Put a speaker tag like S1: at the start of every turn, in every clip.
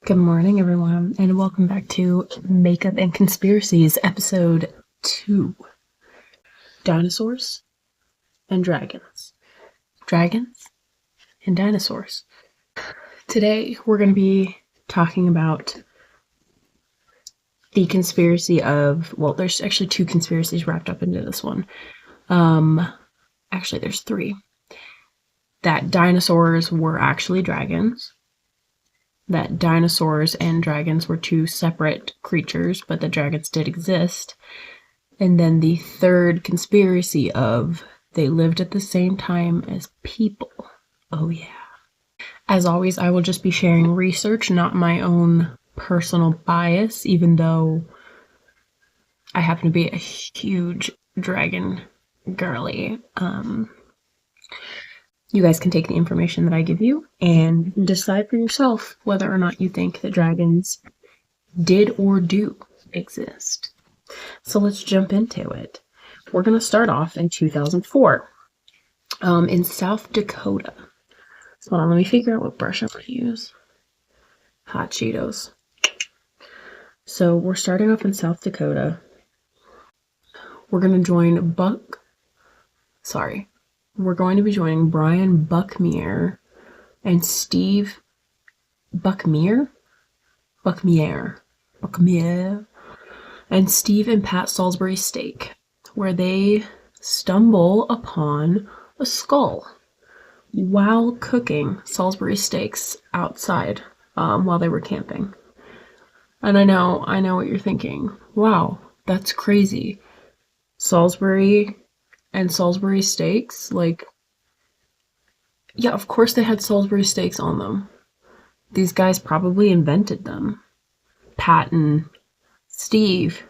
S1: Good morning, everyone, and welcome back to Makeup and Conspiracies, episode 2. Dinosaurs and Dragons. Dragons and dinosaurs. Today, we're going to be talking about the conspiracy of, well, there's actually 2 conspiracies wrapped up into this one. Actually, there's 3. That dinosaurs were actually dragons. That dinosaurs and dragons were 2 separate creatures, but the dragons did exist. And then the 3rd conspiracy of they lived at the same time as people. Oh yeah. As always, I will just be sharing research, not my own personal bias, even though I happen to be a huge dragon girly. You guys can take the information that I give you and decide for yourself whether or not you think that dragons did or do exist. So let's jump into it. We're going to start off in 2004 in South Dakota. So hold on, let me figure out what brush I'm going to use. Hot Cheetos. So we're starting off in South Dakota. We're going to join We're going to be joining Brian Buckmeyer and Steve Buckmeyer and Steve and Pat Salisbury Steak, where they stumble upon a skull while cooking Salisbury steaks outside while they were camping. And I know what you're thinking. Wow, that's crazy. Salisbury and Salisbury steaks, like, yeah, of course they had Salisbury steaks on them. These guys probably invented them. Pat and Steve,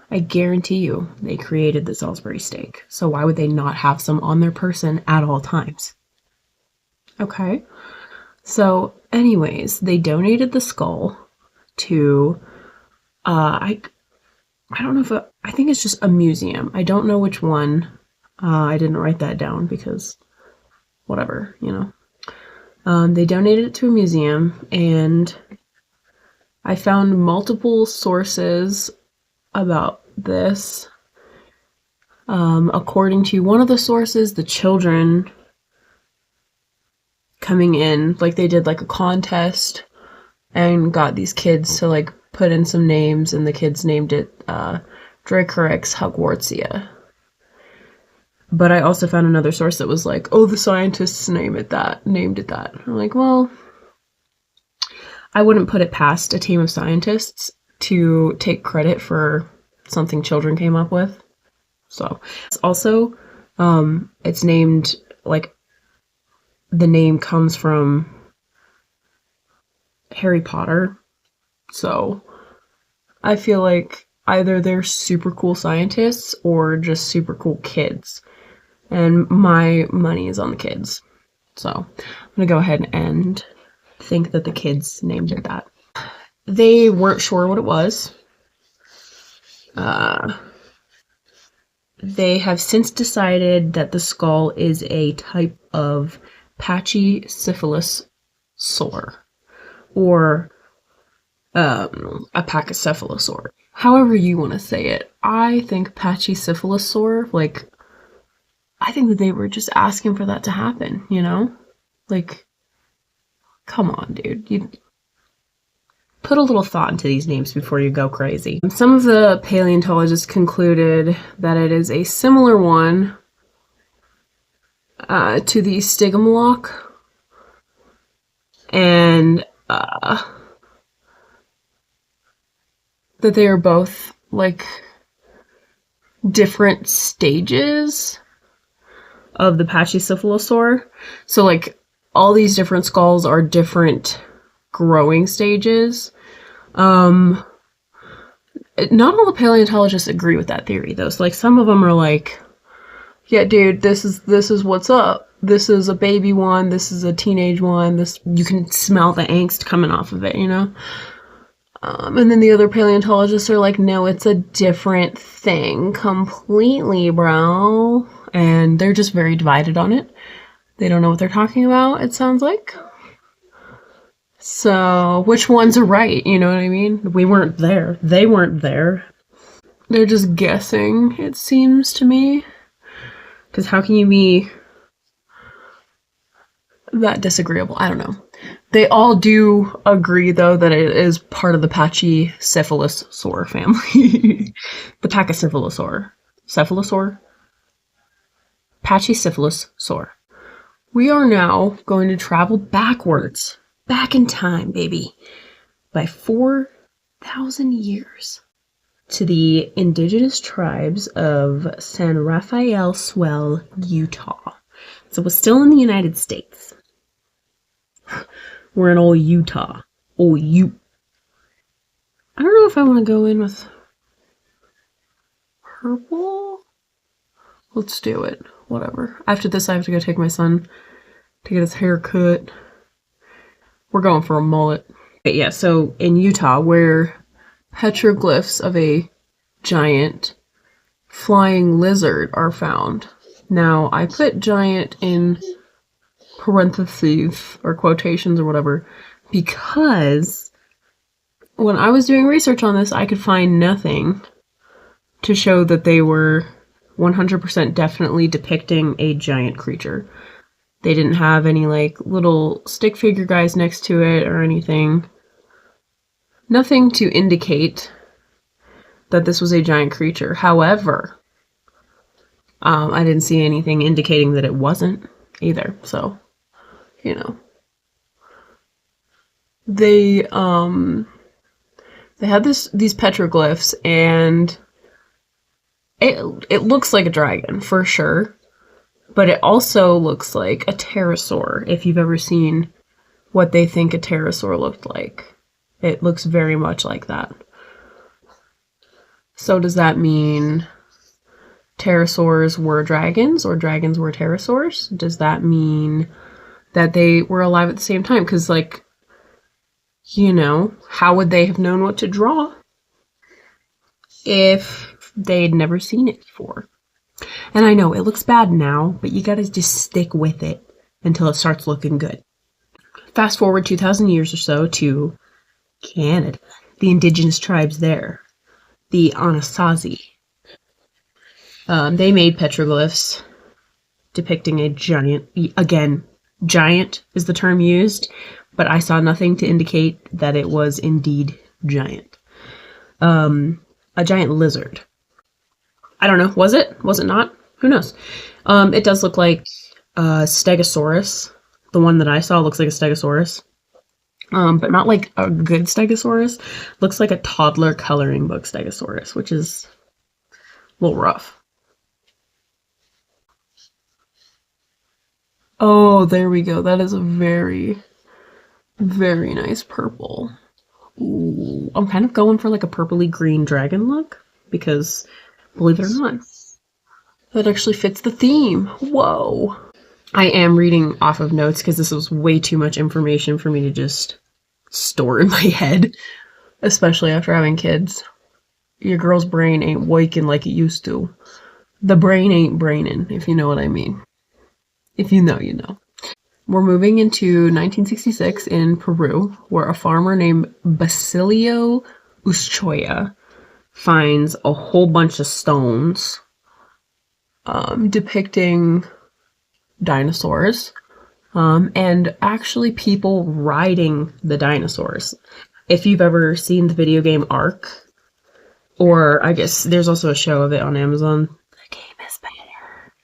S1: I guarantee you, they created the Salisbury steak. So why would they not have some on their person at all times? Okay. So anyways, they donated the skull to, I don't know if I think it's just a museum. I don't know which one. I didn't write that down because whatever, you know. They donated it to a museum, and I found multiple sources about this. According to one of the sources, the children coming in, like they did like a contest and got these kids to like put in some names, and the kids named it Dracorex Hogwartsia. But I also found another source that was like, oh, the scientists named it that. I'm like, well, I wouldn't put it past a team of scientists to take credit for something children came up with. So it's also, it's named, like, the name comes from Harry Potter. So I feel like either they're super cool scientists or just super cool kids. And my money is on the kids. So I'm going to go ahead and think that the kids named it that. They weren't sure what it was. They have since decided that the skull is a type of pachycephalosaur, or a pachycephalosaur. However you want to say it. I think pachycephalosaur, like, I think that they were just asking for that to happen, you know? Like, come on, dude. You put a little thought into these names before you go crazy. Some of the paleontologists concluded that it is a similar one to the Stygimoloch, and that they are both, like, different stages of the pachycephalosaur. So, like, all these different skulls are different growing stages. Not all the paleontologists agree with that theory, though. So, like, some of them are like, yeah, dude, this is what's up. This is a baby one. This is a teenage one. This, you can smell the angst coming off of it, you know? And then the other paleontologists are like, no, it's a different thing completely, bro. And they're just very divided on it. They don't know what they're talking about, it sounds like. So, which ones are right? You know what I mean? We weren't there. They weren't there. They're just guessing, it seems to me. Because how can you be that disagreeable? I don't know. They all do agree, though, that it is part of the Pachycephalosaur family. The Pachycephalosaur. Cephalosaur? Pachycephalosaur. We are now going to travel backwards. Back in time, baby. By 4,000 years. To the indigenous tribes of San Rafael Swell, Utah. So we're still in the United States. We're in old Utah. Old Ute. I don't know if I want to go in with purple. Let's do it. Whatever. After this, I have to go take my son to get his hair cut. We're going for a mullet. But yeah, so in Utah, where petroglyphs of a giant flying lizard are found. Now, I put giant in parentheses or quotations or whatever because when I was doing research on this, I could find nothing to show that they were 100% definitely depicting a giant creature. They didn't have any like little stick figure guys next to it or anything. Nothing to indicate that this was a giant creature. However, I didn't see anything indicating that it wasn't either. So, you know, they had these petroglyphs, and it looks like a dragon for sure, but it also looks like a pterosaur. If you've ever seen what they think a pterosaur looked like, it looks very much like that. So does that mean pterosaurs were dragons or dragons were pterosaurs? Does that mean that they were alive at the same time? Because, like, you know, how would they have known what to draw if they'd never seen it before? And I know it looks bad now, but you gotta just stick with it until it starts looking good. Fast forward 2,000 years or so to Canada, the indigenous tribes there. The Anasazi. They made petroglyphs depicting a giant. Again, giant is the term used, but I saw nothing to indicate that it was indeed giant. A giant lizard. I don't know. Was it? Was it not? Who knows? It does look like a Stegosaurus. The one that I saw looks like a Stegosaurus. But not like a good Stegosaurus. Looks like a toddler coloring book Stegosaurus, which is a little rough. Oh, there we go. That is a very, very nice purple. Ooh, I'm kind of going for like a purpley green dragon look because, believe it or not, that actually fits the theme. Whoa. I am reading off of notes because this was way too much information for me to just store in my head, especially after having kids. Your girl's brain ain't waking like it used to. The brain ain't braining, if you know what I mean. If you know, you know. We're moving into 1966 in Peru, where a farmer named Basilio Uschoya finds a whole bunch of stones depicting dinosaurs, and actually people riding the dinosaurs. If you've ever seen the video game Ark, or I guess there's also a show of it on Amazon. The game is better.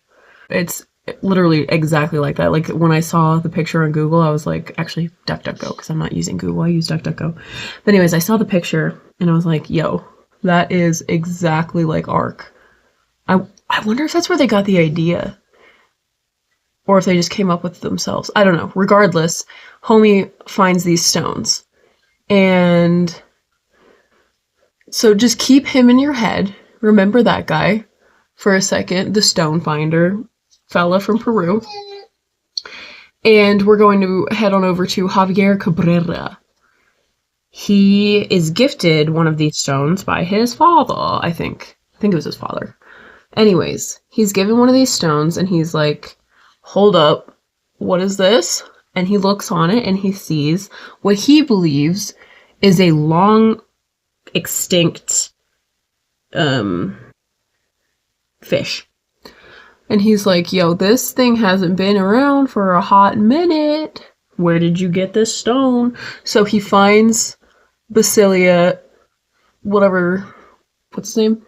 S1: It's literally exactly like that. Like when I saw the picture on Google, I was like, actually DuckDuckGo, because I'm not using Google, I use DuckDuckGo. But anyways, I saw the picture and I was like, yo, that is exactly like Ark. I wonder if that's where they got the idea. Or if they just came up with it themselves. I don't know. Regardless, homie finds these stones. And so just keep him in your head. Remember that guy for a second. The stone finder fella from Peru. And we're going to head on over to Javier Cabrera. He is gifted one of these stones by his father, I think. I think it was his father. Anyways, he's given one of these stones and he's like, hold up, what is this? and he looks on it and he sees what he believes is a long extinct fish. And he's like, yo, this thing hasn't been around for a hot minute. Where did you get this stone? So he finds Basilia, whatever, what's his name?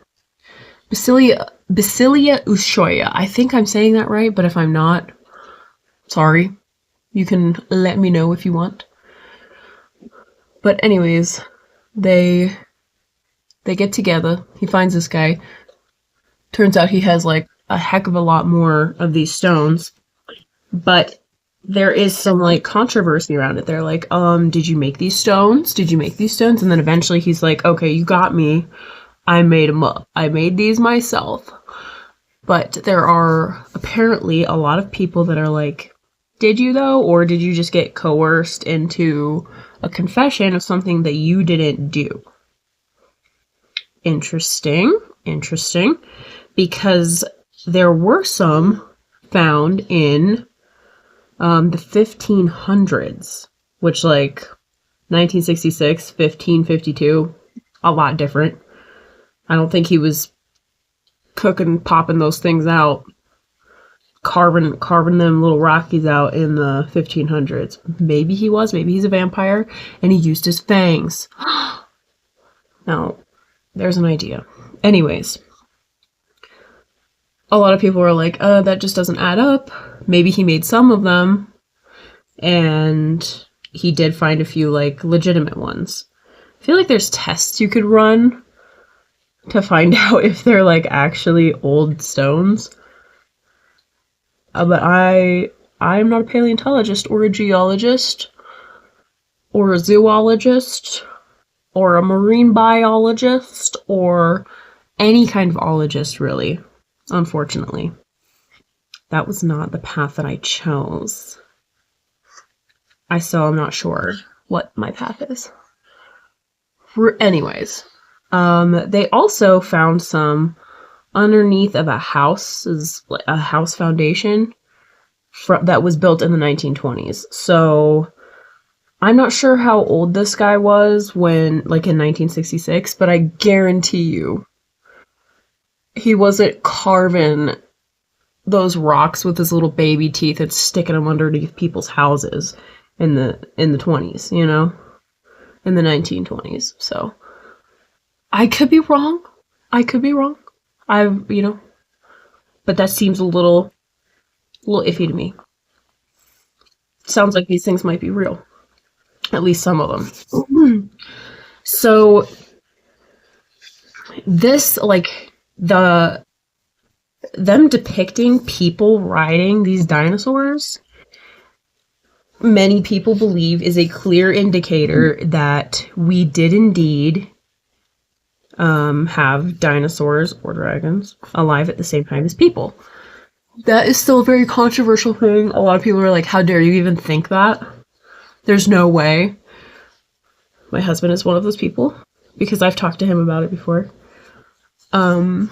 S1: Basilia Ushoya. I think I'm saying that right, but if I'm not, sorry. You can let me know if you want. But anyways, they get together. He finds this guy. Turns out he has like a heck of a lot more of these stones. But there is some like controversy around it. They're like, did you make these stones? Did you make these stones? And then eventually he's like, okay, you got me. I made them up. I made these myself. But there are apparently a lot of people that are like, did you though? Or did you just get coerced into a confession of something that you didn't do? Interesting. Because there were some found in the 1500s, which like 1966, 1552, a lot different. I don't think he was popping those things out, carving them little Rockies out in the 1500s. Maybe he was, maybe he's a vampire, and he used his fangs. Now, there's an idea. Anyways, a lot of people are like, that just doesn't add up. Maybe he made some of them, and he did find a few, like, legitimate ones. I feel like there's tests you could run to find out if they're, like, actually old stones. But I'm not a paleontologist or a geologist or a zoologist or a marine biologist or any kind of ologist, really, unfortunately. That was not the path that I chose. I still am not sure what my path is. Anyways, they also found some underneath of a house foundation that was built in the 1920s. So I'm not sure how old this guy was when, like, in 1966, but I guarantee you he wasn't carving those rocks with his little baby teeth and sticking them underneath people's houses in the 20s, you know, in the 1920s. So I could be wrong. But that seems a little iffy to me. Sounds like these things might be real. At least some of them. So this, like, them depicting people riding these dinosaurs, many people believe is a clear indicator that we did indeed have dinosaurs or dragons alive at the same time as people. That is still a very controversial thing. A lot of people are like, how dare you even think that? There's no way. My husband is one of those people, because I've talked to him about it before. I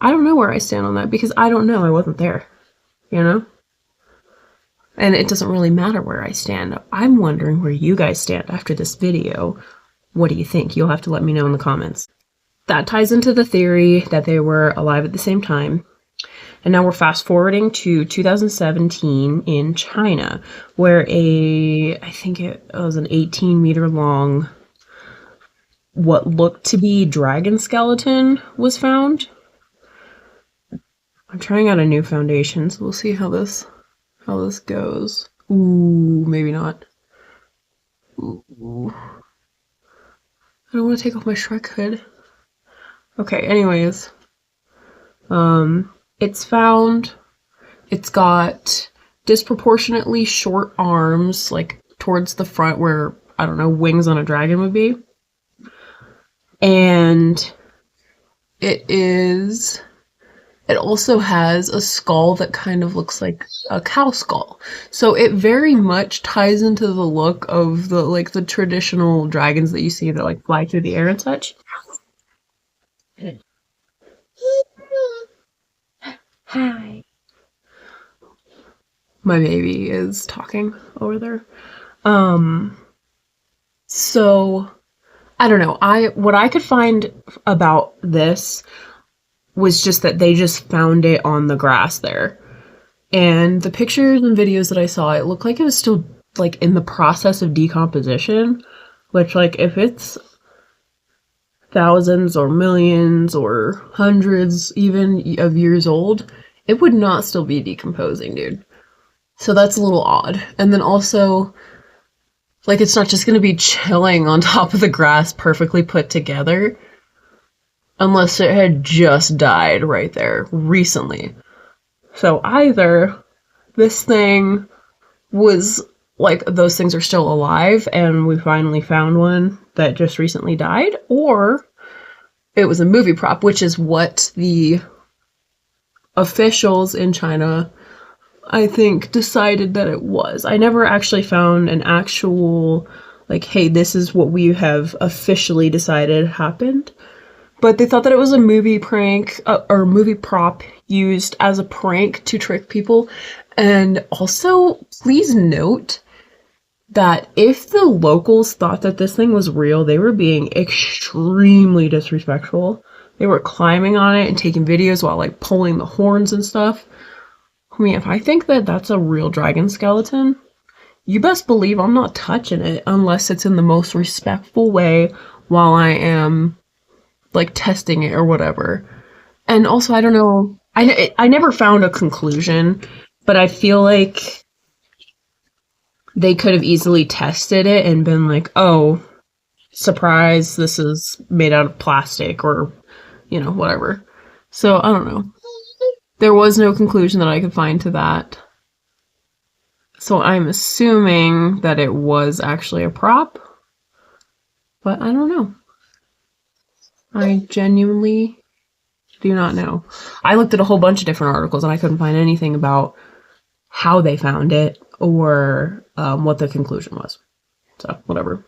S1: don't know where I stand on that, because I don't know. I wasn't there, you know? And it doesn't really matter where I stand. I'm wondering where you guys stand after this video. What do you think? You'll have to let me know in the comments. That ties into the theory that they were alive at the same time. And now we're fast forwarding to 2017 in China, where I think it was an 18-meter long, what looked to be dragon skeleton was found. I'm trying out a new foundation, so we'll see how this goes. Ooh, maybe not. Ooh. I don't want to take off my Shrek hood. Okay, anyways. It's found. It's got disproportionately short arms, like towards the front where, I don't know, wings on a dragon would be. And it also has a skull that kind of looks like a cow skull. So it very much ties into the look of the traditional dragons that you see that like fly through the air and such. Hi. My baby is talking over there. Um, so I don't know. What I could find about this was just that they just found it on the grass there. And the pictures and videos that I saw, it looked like it was still like in the process of decomposition, which like if it's thousands or millions or hundreds even of years old, it would not still be decomposing, dude. So that's a little odd. And then also, like, it's not just going to be chilling on top of the grass perfectly put together unless it had just died right there recently. So either this thing was like those things are still alive and we finally found one that just recently died, or it was a movie prop, which is what the officials in China, I think, decided that it was. I never actually found an actual, like, hey, this is what we have officially decided happened. But they thought that it was a movie prank or movie prop used as a prank to trick people. And also, please note that if the locals thought that this thing was real, they were being extremely disrespectful. They were climbing on it and taking videos while like pulling the horns and stuff. I mean, if I think that that's a real dragon skeleton, you best believe I'm not touching it unless it's in the most respectful way while I am like testing it or whatever. And also, I don't know, I never found a conclusion, but I feel like they could have easily tested it and been like, oh, surprise, this is made out of plastic or, you know, whatever. So, I don't know. There was no conclusion that I could find to that. So I'm assuming that it was actually a prop, but I don't know. I genuinely do not know. I looked at a whole bunch of different articles and I couldn't find anything about how they found it or what the conclusion was. So, whatever.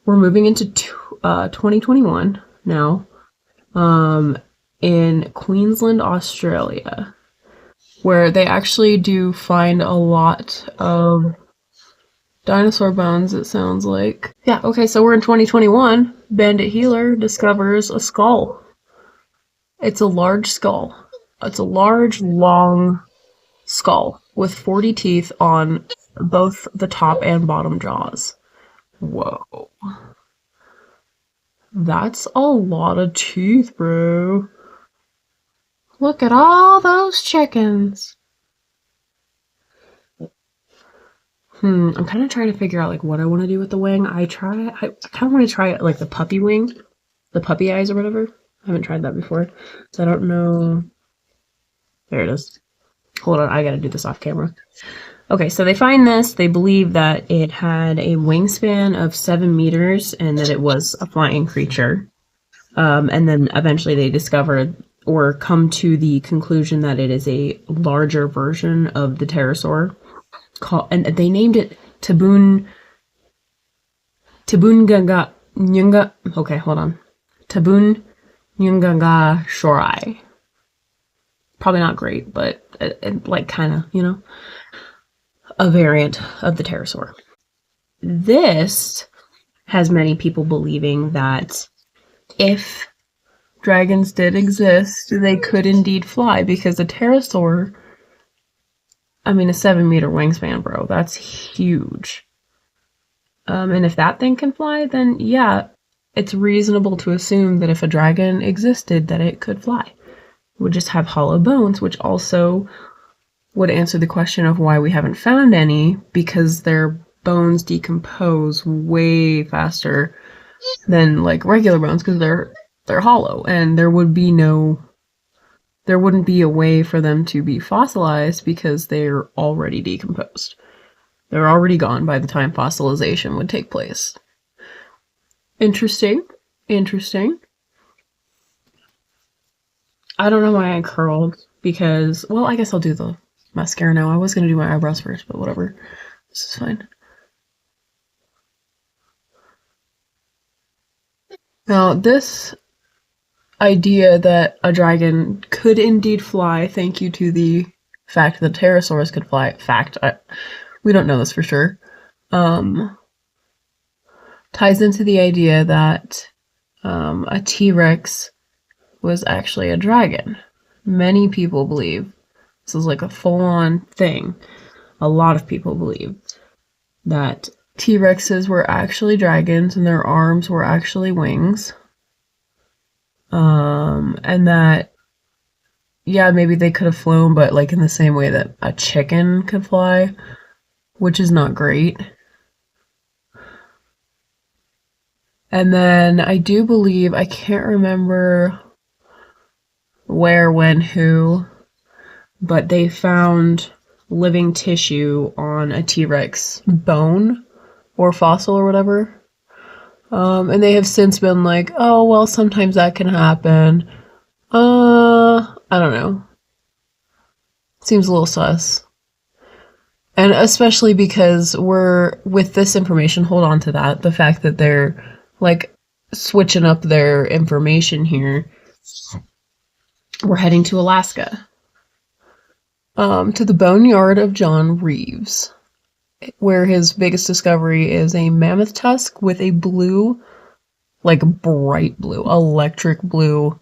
S1: We're moving into 2021 now in Queensland, Australia, where they actually do find a lot of dinosaur bones, it sounds like. Yeah, okay, so we're in 2021. Bandit Healer discovers a skull. It's a large skull. It's a large, long skull with 40 teeth on both the top and bottom jaws. Whoa. That's a lot of teeth, bro. Look at all those chickens. I'm kind of trying to figure out like what I want to do with the wing. I kind of want to try it like the puppy wing, the puppy eyes or whatever. I haven't tried that before, so I don't know. There it is. Hold on, I gotta do this off camera. Okay, so they find this. They believe that it had a wingspan of 7 meters and that it was a flying creature. And then eventually they discovered or come to the conclusion that it is a larger version of the pterosaur. And they named it Tabun Nyunga. Okay, hold on. Tabun Nyungaga Shorai. Probably not great, but like kind of, you know, a variant of the pterosaur. This has many people believing that if dragons did exist, they could indeed fly, because a pterosaur, I mean, a 7-meter wingspan, bro, that's huge. And if that thing can fly, then yeah, it's reasonable to assume that if a dragon existed, that it could fly. It would just have hollow bones, which also would answer the question of why we haven't found any, because their bones decompose way faster than like regular bones, because they're hollow, and there wouldn't be a way for them to be fossilized because they're already decomposed. They're already gone by the time fossilization would take place. Interesting. I don't know why I curled, because, well, I guess I'll do the mascara now. I was going to do my eyebrows first, but whatever. This is fine. Now, this idea that a dragon could indeed fly, thank you to the fact that pterosaurs could fly. We don't know this for sure. Ties into the idea that a T-Rex was actually a dragon. Many people believe this is like a full-on thing. A lot of people believe that T-Rexes were actually dragons and their arms were actually wings. And that, yeah, maybe they could have flown, but like in the same way that a chicken could fly, which is not great. And then I do believe, I can't remember where, when, who, but they found living tissue on a T-Rex bone or fossil or whatever. And they have since been like, oh, well, sometimes that can happen. I don't know. Seems a little sus. And especially because we're, with this information, hold on to that, the fact that they're, like, switching up their information here. We're heading to Alaska. To the boneyard of John Reeves, where his biggest discovery is a mammoth tusk with a blue, like bright blue, electric blue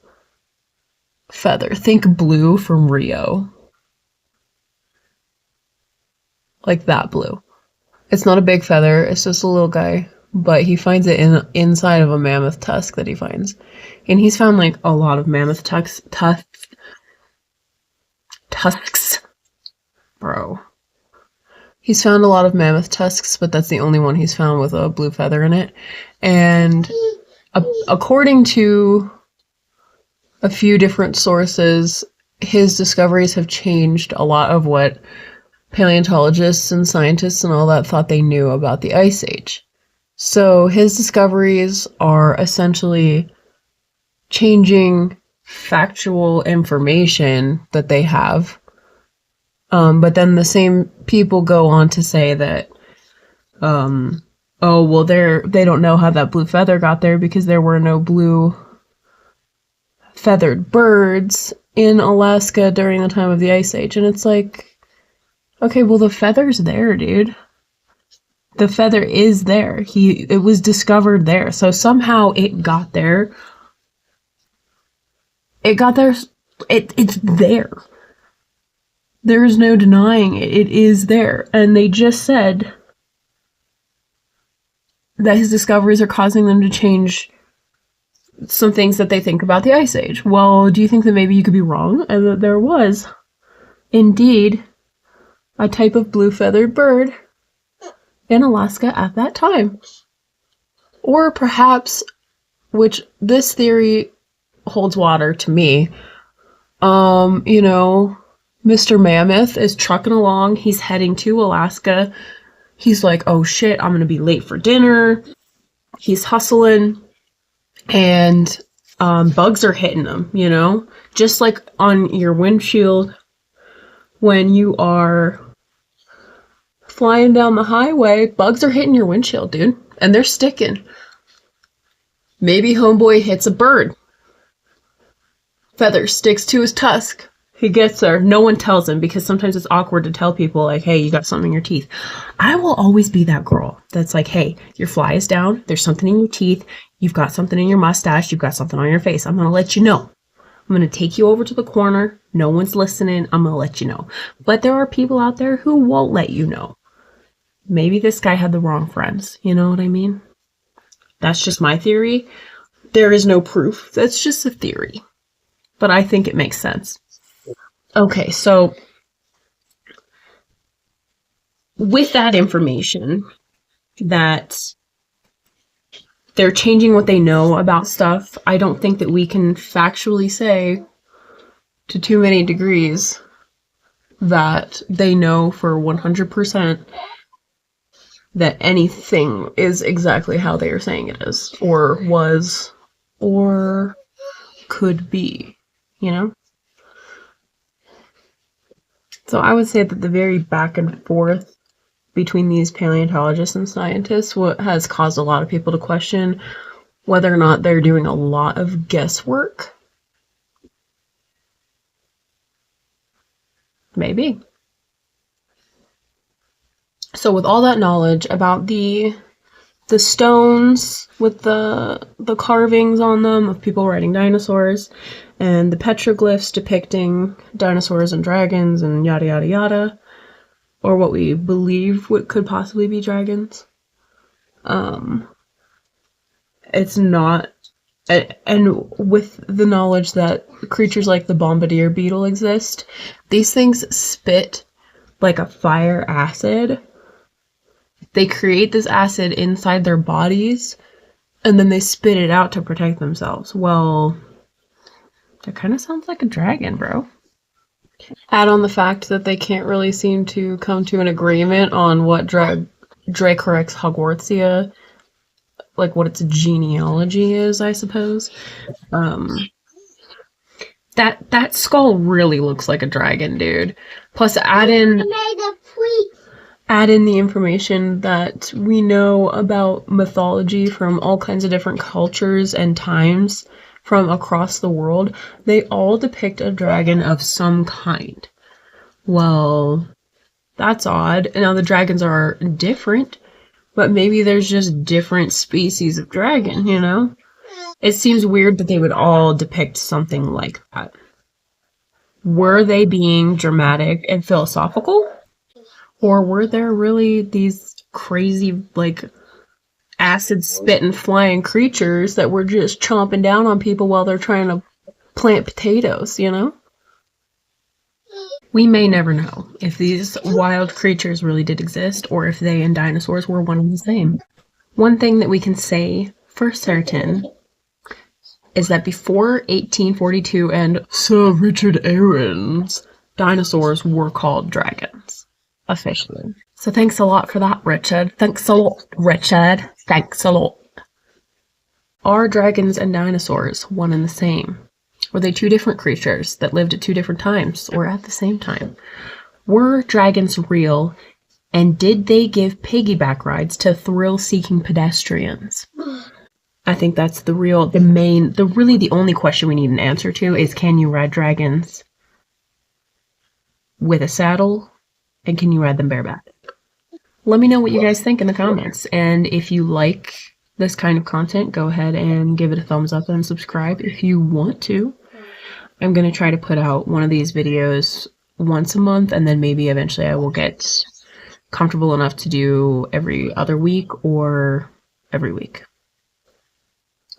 S1: feather. Think blue from Rio. Like that blue. It's not a big feather, it's just a little guy, but he finds it inside of a mammoth tusk that he finds. And he's found like a lot of mammoth tusks. Bro. He's found a lot of mammoth tusks, but that's the only one he's found with a blue feather in it. And according to a few different sources, his discoveries have changed a lot of what paleontologists and scientists and all that thought they knew about the Ice Age. So his discoveries are essentially changing factual information that they have. But then the same people go on to say that, oh, well, they don't know how that blue feather got there because there were no blue feathered birds in Alaska during the time of the Ice Age. And it's like, okay, well, the feather's there, dude. The feather is there. It was discovered there. So somehow it got there. It got there. It's there. There is no denying it. It is there. And they just said that his discoveries are causing them to change some things that they think about the Ice Age. Well, do you think that maybe you could be wrong and that there was indeed a type of blue-feathered bird in Alaska at that time? Or perhaps, which this theory holds water to me, Mr. Mammoth is trucking along. He's heading to Alaska. He's like, oh shit, I'm going to be late for dinner. He's hustling. And bugs are hitting him, Just like on your windshield when you are flying down the highway, bugs are hitting your windshield, dude. And they're sticking. Maybe homeboy hits a bird. Feather sticks to his tusk. He gets there. No one tells him because sometimes it's awkward to tell people like, hey, you got something in your teeth. I will always be that girl that's like, hey, your fly is down. There's something in your teeth. You've got something in your mustache. You've got something on your face. I'm going to let you know. I'm going to take you over to the corner. No one's listening. I'm going to let you know. But there are people out there who won't let you know. Maybe this guy had the wrong friends. You know what I mean? That's just my theory. There is no proof. That's just a theory. But I think it makes sense. Okay, so with that information that they're changing what they know about stuff, I don't think that we can factually say to too many degrees that they know for 100% that anything is exactly how they are saying it is, or was, or could be, So I would say that the very back and forth between these paleontologists and scientists has caused a lot of people to question whether or not they're doing a lot of guesswork. Maybe. So with all that knowledge about the stones with the carvings on them of people riding dinosaurs, and the petroglyphs depicting dinosaurs and dragons and yada yada yada, or what we believe what could possibly be dragons. It's not, and with the knowledge that creatures like the bombardier beetle exist, these things spit like a fire acid. They create this acid inside their bodies, and then they spit it out to protect themselves. Well, that kind of sounds like a dragon, bro. Add on the fact that they can't really seem to come to an agreement on what Dracorex Hogwartsia, like what its genealogy is, I suppose. That skull really looks like a dragon, dude. Plus, add in the information that we know about mythology from all kinds of different cultures and times from across the world. They all depict a dragon of some kind. Well, that's odd. Now the dragons are different, but maybe there's just different species of dragon, you know? It seems weird that they would all depict something like that. Were they being dramatic and philosophical? Or were there really these crazy, like, acid spitting flying creatures that were just chomping down on people while they're trying to plant potatoes, you know? We may never know if these wild creatures really did exist or if they and dinosaurs were one and the same. One thing that we can say for certain is that before 1842 and Sir Richard Aaron's, dinosaurs were called dragons, officially. So thanks a lot for that, Richard. Thanks a lot, Richard. Thanks a lot. Are dragons and dinosaurs one and the same? Were they two different creatures that lived at two different times or at the same time? Were dragons real, and did they give piggyback rides to thrill-seeking pedestrians? I think that's the only question we need an answer to is, can you ride dragons with a saddle, and can you ride them bareback? Let me know what you guys think in the comments, and if you like this kind of content, go ahead and give it a thumbs up and subscribe if you want to. I'm going to try to put out one of these videos once a month, and then maybe eventually I will get comfortable enough to do every other week or every week.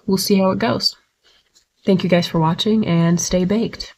S1: We'll see how it goes. Thank you guys for watching, and stay baked.